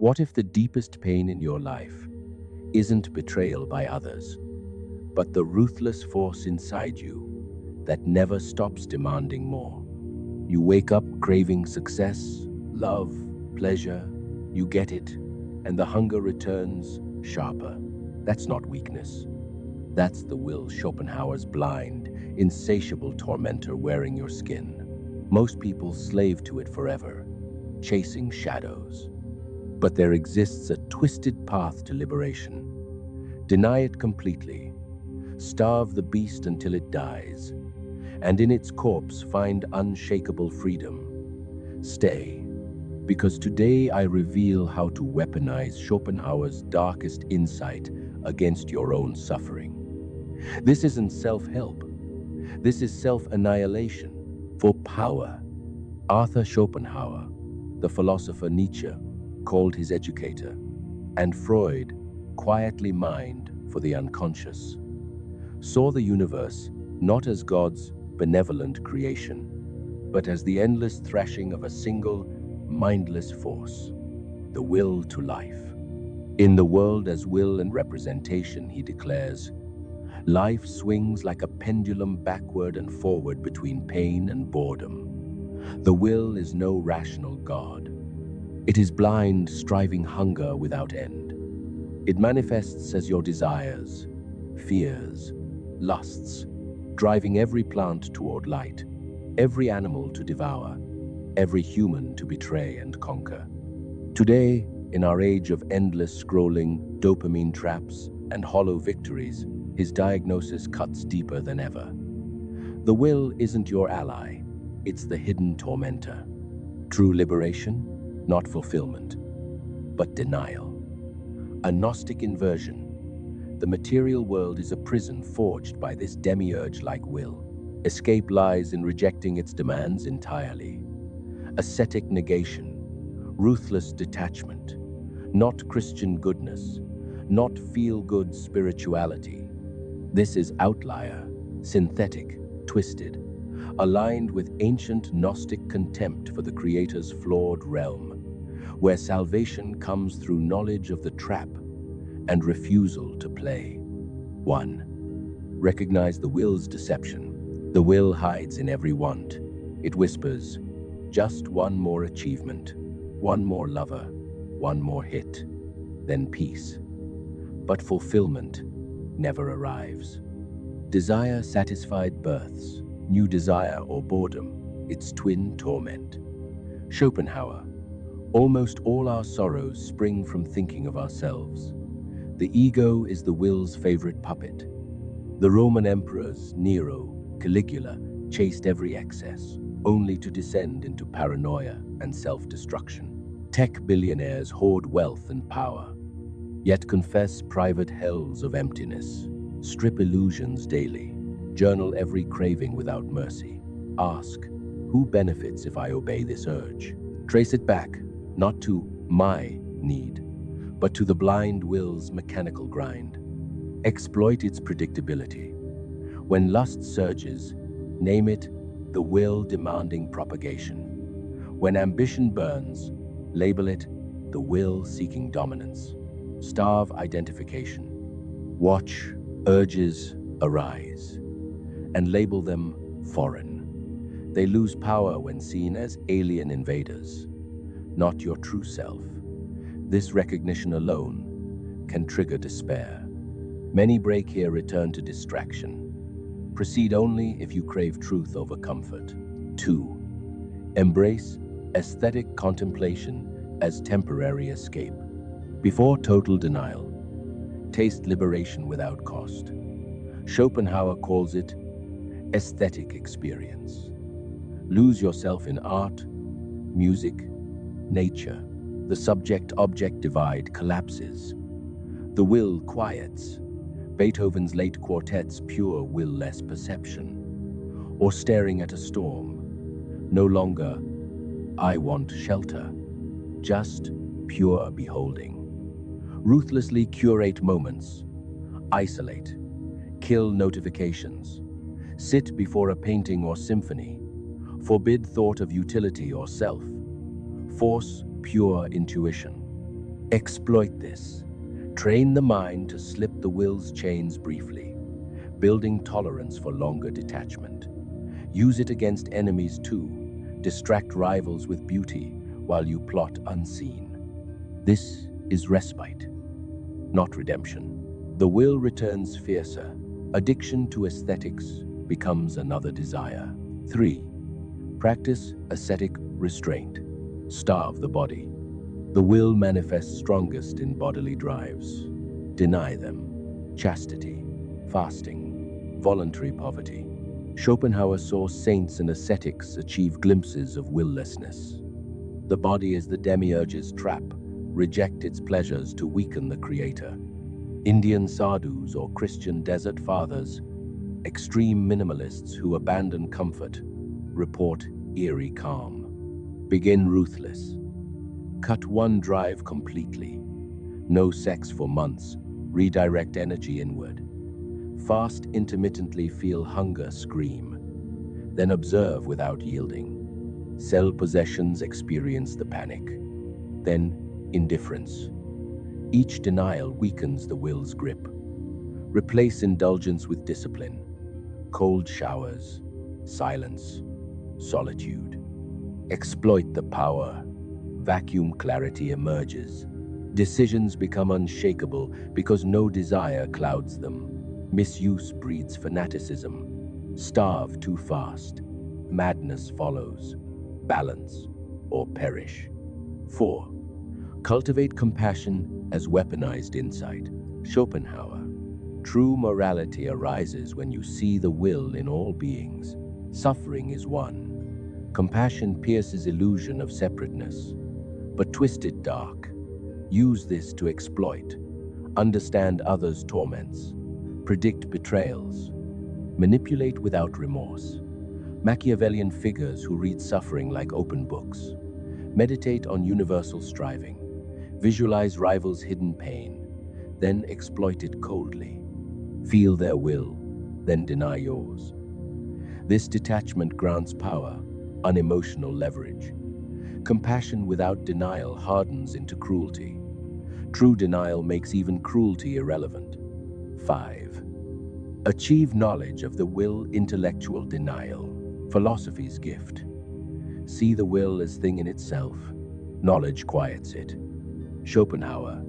What if the deepest pain in your life isn't betrayal by others, but the ruthless force inside you that never stops demanding more? You wake up craving success, love, pleasure. You get it, and the hunger returns sharper. That's not weakness. That's the will, Schopenhauer's blind, insatiable tormentor wearing your skin. Most people slave to it forever, chasing shadows. But there exists a twisted path to liberation. Deny it completely. Starve the beast until it dies, and in its corpse find unshakable freedom. Stay, because today I reveal how to weaponize Schopenhauer's darkest insight against your own suffering. This isn't self-help. This is self-annihilation for power. Arthur Schopenhauer, the philosopher Nietzsche, called his educator, and Freud quietly mined for the unconscious, saw the universe not as God's benevolent creation, but as the endless thrashing of a single, mindless force, the will to life. In the world as will and representation, he declares, life swings like a pendulum backward and forward between pain and boredom. The will is no rational God. It is blind, striving hunger without end. It manifests as your desires, fears, lusts, driving every plant toward light, every animal to devour, every human to betray and conquer. Today, in our age of endless scrolling, dopamine traps, and hollow victories, his diagnosis cuts deeper than ever. The will isn't your ally, it's the hidden tormentor. True liberation? Not fulfillment, but denial. A Gnostic inversion. The material world is a prison forged by this demiurge-like will. Escape lies in rejecting its demands entirely. Ascetic negation, ruthless detachment, not Christian goodness, not feel-good spirituality. This is outlier, synthetic, twisted, aligned with ancient Gnostic contempt for the Creator's flawed realm, where salvation comes through knowledge of the trap and refusal to play. 1. Recognize the will's deception. The will hides in every want. It whispers, just one more achievement, one more lover, one more hit, then peace. But fulfillment never arrives. Desire satisfied births, new desire or boredom, its twin torment. Schopenhauer, almost all our sorrows spring from thinking of ourselves. The ego is the will's favorite puppet. The Roman emperors, Nero, Caligula, chased every excess, only to descend into paranoia and self-destruction. Tech billionaires hoard wealth and power, yet confess private hells of emptiness. Strip illusions daily, journal every craving without mercy. Ask, who benefits if I obey this urge? Trace it back, not to my need, but to the blind will's mechanical grind. Exploit its predictability. When lust surges, name it the will demanding propagation. When ambition burns, label it the will seeking dominance. Starve identification. Watch urges arise and label them foreign. They lose power when seen as alien invaders, not your true self. This recognition alone can trigger despair. Many break here return to distraction. Proceed only if you crave truth over comfort. 2. Embrace aesthetic contemplation as temporary escape. Before total denial, taste liberation without cost. Schopenhauer calls it aesthetic experience. Lose yourself in art, music, nature. The subject-object divide collapses. The will quiets. Beethoven's late quartets pure will-less perception. Or staring at a storm. No longer, I want shelter. Just pure beholding. Ruthlessly curate moments. Isolate. Kill notifications. Sit before a painting or symphony. Forbid thought of utility or self. Force pure intuition. Exploit this. Train the mind to slip the will's chains briefly, building tolerance for longer detachment. Use it against enemies too. Distract rivals with beauty while you plot unseen. This is respite, not redemption. The will returns fiercer. Addiction to aesthetics becomes another desire. 3. Practice ascetic restraint. Starve the body. The will manifests strongest in bodily drives. Deny them. Chastity, fasting, voluntary poverty. Schopenhauer saw saints and ascetics achieve glimpses of willlessness. The body is the demiurge's trap. Reject its pleasures to weaken the creator. Indian sadhus or Christian desert fathers, extreme minimalists who abandon comfort, report eerie calm. Begin ruthless. Cut one drive completely. No sex for months. Redirect energy inward. Fast intermittently, feel hunger scream. Then observe without yielding. Sell possessions, experience the panic. Then indifference. Each denial weakens the will's grip. Replace indulgence with discipline. Cold showers, silence, solitude. Exploit the power. Vacuum clarity emerges. Decisions become unshakable because no desire clouds them. Misuse breeds fanaticism. Starve too fast. Madness follows. Balance or perish. 4. Cultivate compassion as weaponized insight. Schopenhauer. True morality arises when you see the will in all beings. Suffering is one. Compassion pierces illusion of separateness, but twist it dark. Use this to exploit. Understand others' torments. Predict betrayals. Manipulate without remorse. Machiavellian figures who read suffering like open books. Meditate on universal striving. Visualize rivals' hidden pain, then exploit it coldly. Feel their will, then deny yours. This detachment grants power, unemotional leverage. Compassion without denial hardens into cruelty. True denial makes even cruelty irrelevant. 5. Achieve knowledge of the will, intellectual denial. Philosophy's gift. See the will as thing in itself. Knowledge quiets it. Schopenhauer.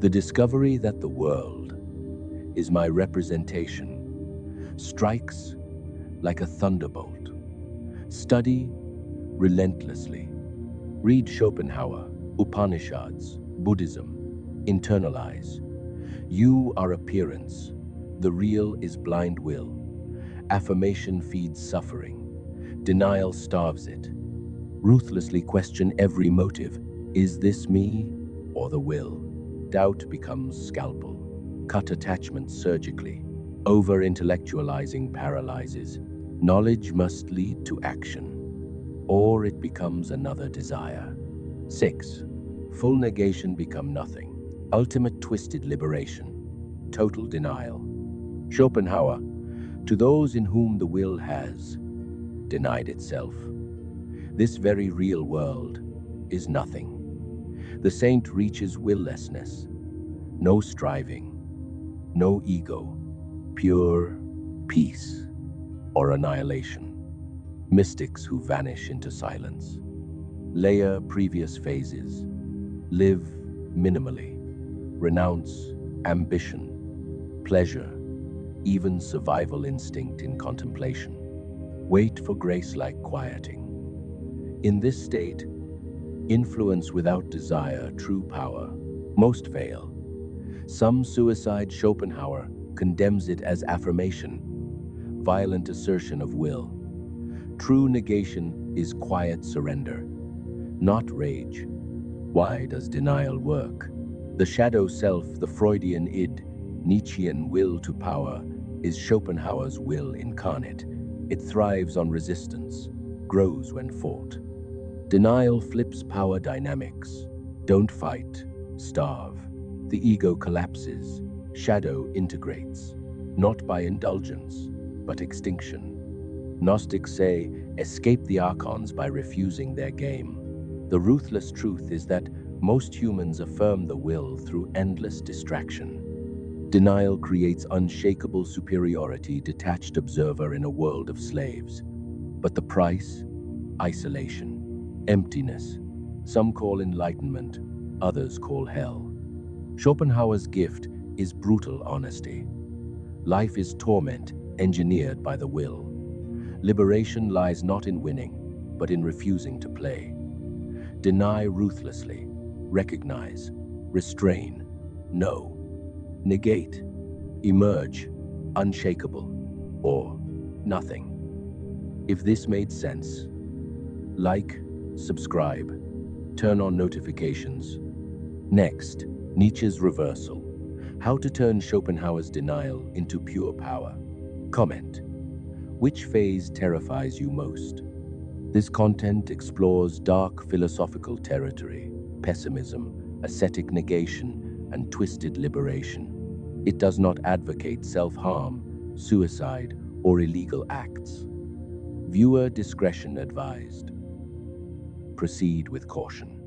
The discovery that the world is my representation strikes like a thunderbolt. Study relentlessly. Read Schopenhauer, Upanishads, Buddhism. Internalize. You are appearance. The real is blind will. Affirmation feeds suffering. Denial starves it. Ruthlessly question every motive. Is this me or the will? Doubt becomes scalpel. Cut attachment surgically. Over-intellectualizing paralyzes. Knowledge must lead to action, or it becomes another desire. 6. Full negation become nothing. Ultimate twisted liberation. Total denial. Schopenhauer. To those in whom the will has denied itself, this very real world is nothing. The saint reaches willlessness. No striving, no ego, pure peace or annihilation. Mystics who vanish into silence. Layer previous phases. Live minimally. Renounce ambition, pleasure, even survival instinct in contemplation. Wait for grace-like quieting. In this state, influence without desire, true power. Most fail. Some suicide. Schopenhauer condemns it as affirmation, violent assertion of will. True negation is quiet surrender, not rage. Why does denial work? The shadow self, the Freudian id, Nietzschean will to power, is Schopenhauer's will incarnate. It thrives on resistance, grows when fought. Denial flips power dynamics. Don't fight, starve. The ego collapses. Shadow integrates, not by indulgence, but extinction. Gnostics say, escape the archons by refusing their game. The ruthless truth is that Most humans affirm the will through endless distraction. Denial creates unshakable superiority, detached observer in a world of slaves. But the price? Isolation, emptiness. Some call enlightenment, others call hell. Schopenhauer's gift is brutal honesty. Life is torment engineered by the will. Liberation lies not in winning, but in refusing to play. Deny ruthlessly, recognize, restrain, know, negate, emerge, unshakable, or nothing. If this made sense, like, subscribe, turn on notifications. Next, Nietzsche's reversal. How to turn Schopenhauer's denial into pure power. Comment. Which phase terrifies you most? This content explores dark philosophical territory, pessimism, ascetic negation, and twisted liberation. It does not advocate self-harm, suicide, or illegal acts. Viewer discretion advised. Proceed with caution.